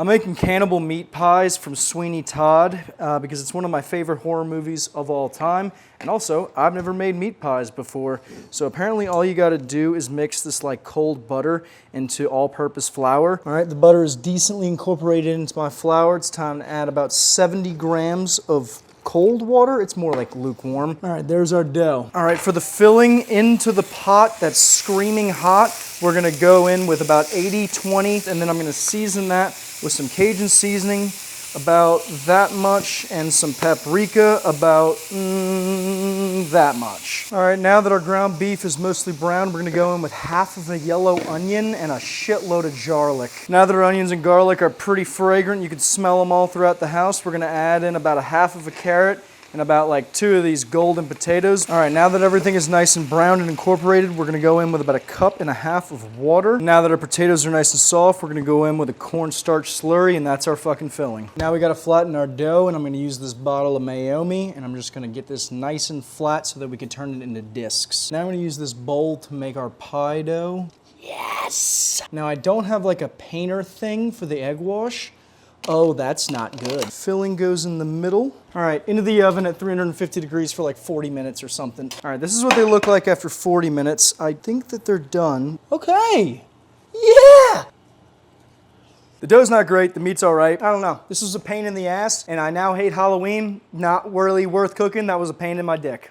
I'm making cannibal meat pies from Sweeney Todd because it's one of my favorite horror movies of all time. And also, I've never made meat pies before. So apparently all you gotta do is mix this like cold butter into all-purpose flour. All right, the butter is decently incorporated into my flour. It's time to add about 70 grams of cold water. It's more like lukewarm. All right, there's our dough. All right, for the filling into the pot that's screaming hot, we're gonna go in with about 80-20, and then I'm gonna season that with some Cajun seasoning, about that much, and some paprika, about that much. All right, now that our ground beef is mostly brown, we're gonna go in with half of a yellow onion and a shitload of garlic. Now that our onions and garlic are pretty fragrant, you can smell them all throughout the house, we're gonna add in about a half of a carrot and about like 2 of these golden potatoes. All right, now that everything is nice and browned and incorporated, we're gonna go in with about 1.5 cups of water. Now that our potatoes are nice and soft, we're gonna go in with a cornstarch slurry, and that's our fucking filling. Now we gotta flatten our dough, and I'm gonna use this bottle of Mayomi, and I'm just gonna get this nice and flat so that we can turn it into discs. Now I'm gonna use this bowl to make our pie dough. Yes! Now I don't have like a painter thing for the egg wash. Oh, that's not good. Filling goes in the middle. All right, into the oven at 350 degrees for like 40 minutes or something. All right, this is what they look like after 40 minutes. I think that they're done. Okay, yeah! The dough's not great, the meat's all right. I don't know, this was a pain in the ass, and I now hate Halloween. Not really worth cooking, that was a pain in my dick.